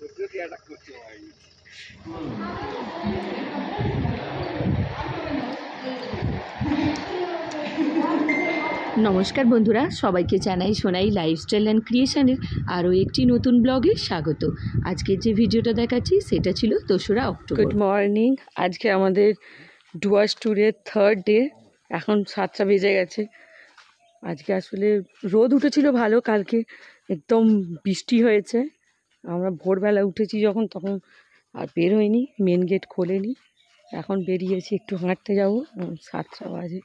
নমস্কার বন্ধুরা, সবাইকে জানাই সোনাই লাইফস্টাইল অ্যান্ড ক্রিয়েশনের আরও একটি নতুন ব্লগে স্বাগত। আজকের যে ভিডিওটা দেখাচ্ছি সেটা ছিল 2রা অক্টোবর। Good morning. আজকে আমাদের ডুয়ার্স ট্যুরের 3rd ডে। এখন 7টা বেজে গেছে। আজকে আসলে রোদ উঠেছিল ভালো, কালকে একদম বৃষ্টি হয়েছে। আমরা ভোরবেলা উঠেছি যখন, তখন আর বের হইনি, মেন গেট খোলেনি। এখন বেরিয়েছি, একটু হাঁটতে যাবো। 7টা বাজে।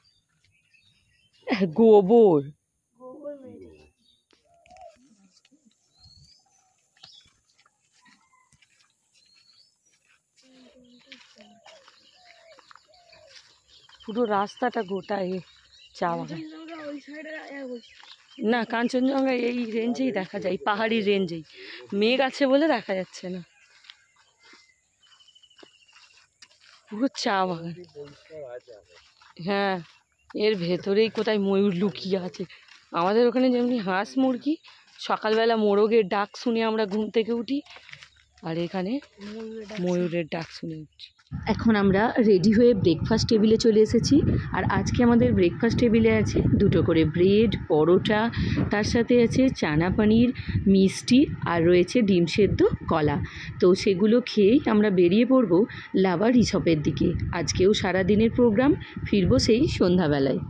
গোবর পুরো রাস্তাটা গোটায় চা বাগান। না, কাঞ্চনজঙ্ঘা এই রেঞ্জেই দেখা যায়, পাহাড়ি রেঞ্জেই। মেঘ আছে বলে দেখা যাচ্ছে না, পুরো চা বাগান। হ্যাঁ, এর ভেতরেই কোথায় ময়ূর লুকিয়ে আছে। আমাদের ওখানে যেমনি হাঁস মুরগি, সকালবেলা মোরগের ডাক শুনে আমরা ঘুম থেকে উঠি, আর এখানে ময়ূরের ডাক শুনে উঠছি। এখন আমরা রেডি হয়ে ব্রেকফাস্ট টেবিলে চলে এসেছি। আর আজকে আমাদের ব্রেকফাস্ট টেবিলে আছে 2টো করে ব্রেড, পরোটা, তার সাথে আছে চানা পনির, মিষ্টি, আর রয়েছে ডিম সেদ্ধ, কলা। তো সেগুলো খেয়েই আমরা বেরিয়ে পড়ব লাভা রিসর্টের দিকে। আজকেও সারাদিনের প্রোগ্রাম, ফিরবো সেই সন্ধ্যাবেলায়।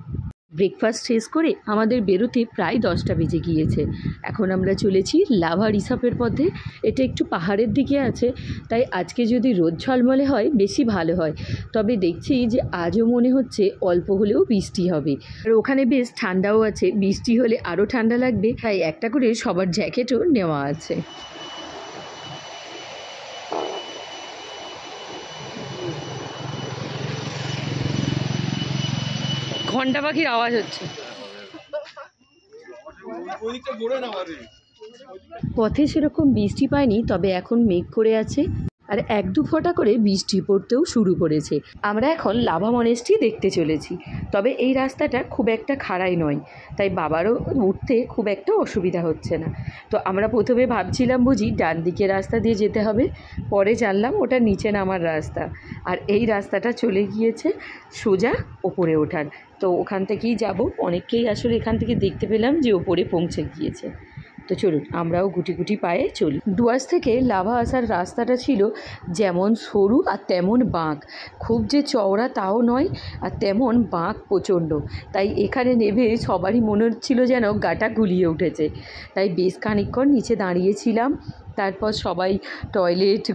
ব্রেকফাস্ট শেষ করে আমাদের বেরোতে প্রায় 10টা বেজে গিয়েছে। এখন আমরা চলেছি লাভা রিসর্টের পথে। এটা একটু পাহাড়ের দিকে আছে, তাই আজকে যদি রোদ ঝলমলে হয় বেশি ভালো হয়। তবে দেখছি যে আজও মনে হচ্ছে অল্প হলেও বৃষ্টি হবে। আর ওখানে বেশ ঠান্ডাও আছে, বৃষ্টি হলে আরও ঠান্ডা লাগবে, তাই একটা করে সবার জ্যাকেটও নেওয়া আছে। ঘন্টা পাখির আওয়াজ হচ্ছে। পথে সেরকম বৃষ্টি পায়নি, তবে এখন মেঘ করে আছে, আর 1-2 ফোঁটা করে বৃষ্টি পড়তেও শুরু করেছে। আমরা এখন লাভা মনেস্ট্রি দেখতে চলেছি। তবে এই রাস্তাটা খুব একটা খাড়াই নয়, তাই বাবারও উঠতে খুব একটা অসুবিধা হচ্ছে না। তো আমরা প্রথমে ভাবছিলাম বুঝি ডান দিকের রাস্তা দিয়ে যেতে হবে, পরে জানলাম ওটা নিচে নামার রাস্তা। আর এই রাস্তাটা চলে গিয়েছে সোজা ওপরে ওঠার। তো ওখান থেকেই যাব। অনেককেই আসলে এখান থেকে দেখতে পেলাম যে ওপরে পৌঁছে গিয়েছে। তো চলুন আমরাও গুটি গুটি পায়ে চলি। ডুয়ার্স থেকে লাভা আসার রাস্তাটা ছিল যেমন সরু আর তেমন বাঁক, খুব যে চওড়া তাও নয়, আর তেমন বাঁক প্রচণ্ড। তাই এখানে নেমে সবারই মনে হচ্ছিল যেন গাটা গুলিয়ে উঠেছে। তাই বেশ খানিকক্ষণ নিচে দাঁড়িয়েছিলাম। তারপর সবাই টয়লেট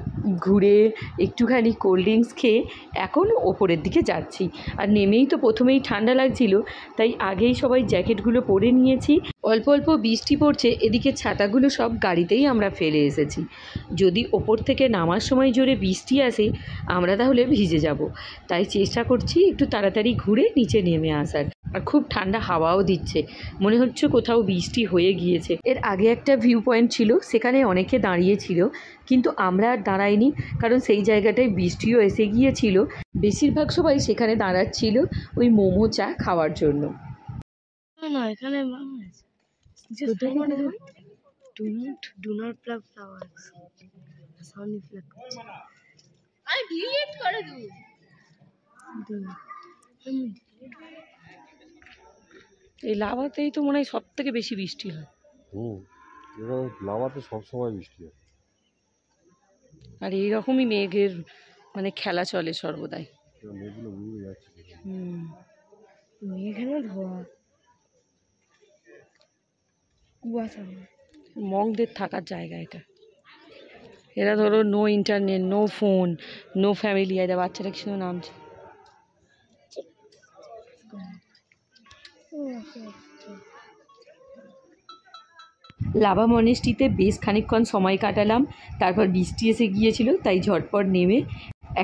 ঘুরে একটুখানি কোল্ড ড্রিঙ্কস খেয়ে এখন ওপরের দিকে যাচ্ছি। আর নেমেই তো প্রথমেই ঠান্ডা লাগছিল, তাই আগেই সবাই জ্যাকেটগুলো পরে নিয়েছি। অল্প অল্প বৃষ্টি পড়ছে, এদিকে ছাতাগুলো সব গাড়িতেই আমরা ফেলে এসেছি। যদি ওপর থেকে নামার সময় জোরে বৃষ্টি আসে আমরা তাহলে ভিজে যাব, তাই চেষ্টা করছি একটু তাড়াতাড়ি ঘুরে নিচে নেমে আসার। আর খুব ঠান্ডা হাওয়াও দিচ্ছে, মনে হচ্ছে কোথাও বৃষ্টি হয়ে গিয়েছে। এর আগে একটা ভিউ পয়েন্ট ছিল, সেখানে অনেকে দাঁড়িয়েছিল, কিন্তু আমরা আর দাঁড়াইনি, কারণ সেই জায়গাটায় বৃষ্টিও এসে গিয়েছিল। বেশিরভাগ সবাই সেখানে দাঁড়াচ্ছিল ওই মোমো চা খাওয়ার জন্য। না, এখানে do not plug flowers. Sound reflect করছে। আমি ডিলিট করে দেব। এই লাভাতেই তো মনে হয় সব থেকে বেশি বৃষ্টি হয়। লাভাতে সবসময় বৃষ্টি হয়। আর এইরকমই মেঘের মানে খেলা চলে সর্বদাই। মেঘগুলো উড়ে যাচ্ছে। মেঘ না ধোয়া, কুয়াশা। মংদের থাকার জায়গা এটা। এরা ধরো no internet, no phone, no family. এরা বাচ্চারা কি সুন্দর নামছে। লাভা মনেস্ট্রিতে বেশ খানিকক্ষণ সময় কাটালাম। তারপর বৃষ্টি এসে গিয়েছিল, তাই ঝটপট নেমে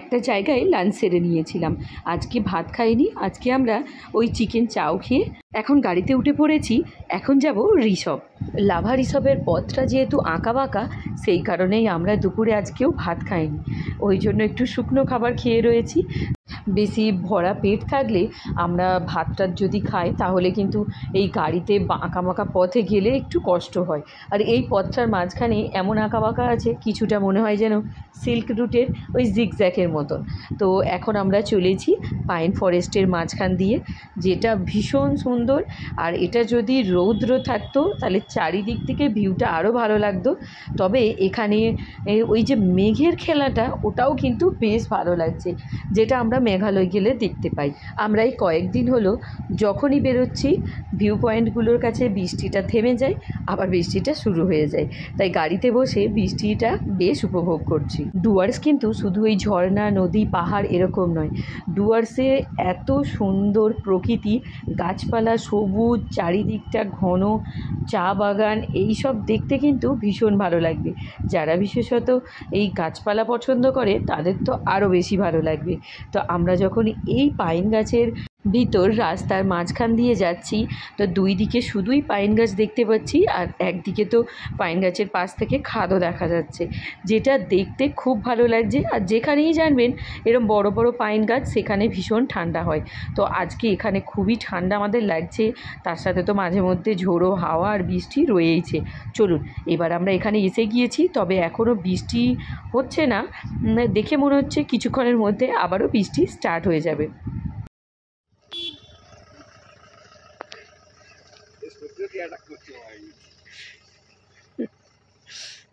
একটা জায়গায় লাঞ্চ সেরে নিয়েছিলাম। আজকে ভাত খাইনি, আজকে আমরা ওই চিকেন চাও খেয়ে এখন গাড়িতে উঠে পড়েছি। এখন যাব রিসর্ট। লাভা রিসর্টের পথটা যেহেতু আঁকা বাঁকা, সেই কারণেই আমরা দুপুরে আজকেও ভাত খাইনি, ওই জন্য একটু শুকনো খাবার খেয়ে রয়েছি। বেশি ভরা পেট থাকলে আমরা ভাতটা যদি খাই তাহলে কিন্তু এই গাড়িতে আঁকাবাঁকা পথে গেলে একটু কষ্ট হয়। আর এই পথটার মাঝখানে এমন আঁকাবাঁকা আছে, কিছুটা মনে হয় যেন সিল্ক রুটের ওই জিগজ্যাগের মতন। তো এখন আমরা চলেছি পাইন ফরেস্টের মাঝখান দিয়ে, যেটা ভীষণ সুন্দর। আর এটা যদি রৌদ্র থাকতো তাহলে চারিদিক থেকে ভিউটা আরও ভালো লাগতো। তবে এখানে ওই যে মেঘের খেলাটা, ওটাও কিন্তু বেশ ভালো লাগছে, যেটা আমরা মেঘালয় গেলে দেখতে পাই। আমরা এই কয়েকদিন হলো যখনই বেরোচ্ছি ভিউ পয়েন্টগুলোর কাছে বৃষ্টিটা থেমে যায়, আবার বৃষ্টিটা শুরু হয়ে যায়। তাই গাড়িতে বসে বৃষ্টিটা বেশ উপভোগ করছি। ডুয়ার্স কিন্তু শুধু এই ঝর্ণা, নদী, পাহাড় এরকম নয়। ডুয়ার্সে এত সুন্দর প্রকৃতি, গাছপালা, সবুজ, চারিদিকটা ঘন চা বাগান, এই সব দেখতে কিন্তু ভীষণ ভালো লাগবে। যারা বিশেষত এই গাছপালা পছন্দ করে তাদের তো আরও বেশি ভালো লাগবে। তো আমরা যখন এই পাইন গাছের ভিতর রাস্তার মাঝখান দিয়ে যাচ্ছি, তো দুই দিকে শুধুই পাইন গাছ দেখতে পাচ্ছি, আর একদিকে তো পাইন গাছের পাশ থেকে খাদও দেখা যাচ্ছে, যেটা দেখতে খুব ভালো লাগছে। আর যেখানেই জানবেন এরকম বড় বড় পাইন গাছ, সেখানে ভীষণ ঠান্ডা হয়। তো আজকে এখানে খুবই ঠান্ডা আমাদের লাগছে, তার সাথে তো মাঝে মধ্যে ঝোড়ো হাওয়া আর বৃষ্টি রয়েইছে। চলুন, এবার আমরা এখানে এসে গিয়েছি, তবে এখনও বৃষ্টি হচ্ছে না। দেখে মনে হচ্ছে কিছুক্ষণের মধ্যে আবারও বৃষ্টি স্টার্ট হয়ে যাবে।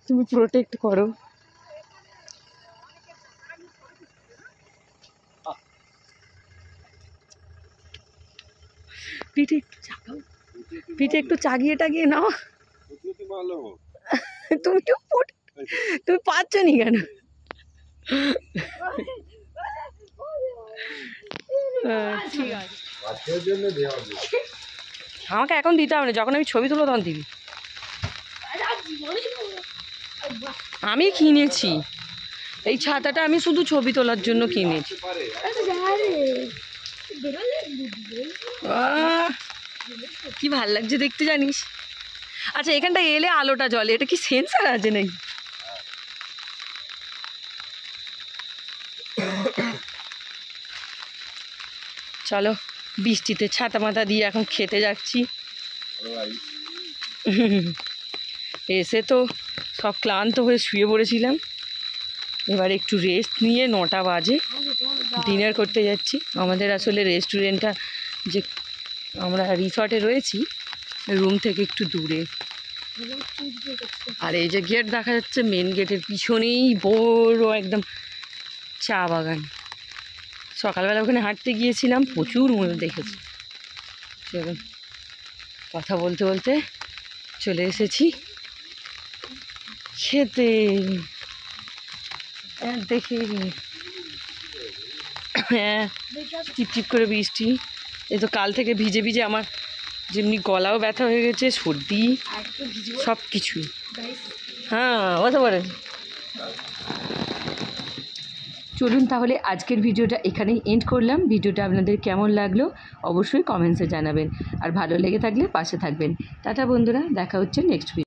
তুমি প্রোটেক্ট করো। পিঠে একটু চাগাও, পিঠে একটু চাগিয়ে টাগিয়ে নাও। তুমিও তুমি পাচ্ছ নি কেন? ঠিক আছে, আমাকে এখন দিতে হবে না, যখন আমি ছবি তুলবো তখন দিবি। আমি কিনেছি এই ছাতাটা, আমি শুধু ছবি তোলার জন্য কিনেছি। কি ভাল লাগছে দেখতে জানিস। আচ্ছা, এখানটা এলে আলোটা জ্বলে, এটা কি সেন্সার আছে নাকি? চলো, বৃষ্টিতে ছাতা মাথা দিয়ে এখন খেতে যাচ্ছি। এসে তো সব ক্লান্ত হয়ে শুয়ে পড়েছিলাম, এবার একটু রেস্ট নিয়ে 9টা বাজে ডিনার করতে যাচ্ছি। আমাদের আসলে রেস্টুরেন্টটা, যে আমরা রিসর্টে রয়েছি, রুম থেকে একটু দূরে। আর এই যে গেট দেখা যাচ্ছে, মেন গেটের পিছনেই বড় একদম চা বাগান। সকালবেলা ওখানে হাঁটতে গিয়েছিলাম, প্রচুর ময়ূর দেখেছি। চলুন, কথা বলতে বলতে চলে এসেছি খেতে। দেখি, হ্যাঁ, টিপটিপ করে বৃষ্টি। এই তো কাল থেকে ভিজে ভিজে আমার যেমনি গলাও ব্যথা হয়ে গেছে, সর্দি, সব কিছু। হ্যাঁ, বলতে পারেন। চলুন তাহলে আজকের ভিডিওটা এখানেই এন্ড করলাম। ভিডিওটা আপনাদের কেমন লাগলো অবশ্যই কমেন্টসে জানাবেন, আর ভালো লেগে থাকলে পাশে থাকবেন। টাটা বন্ধুরা, দেখা হচ্ছে নেক্সট ভিডিও।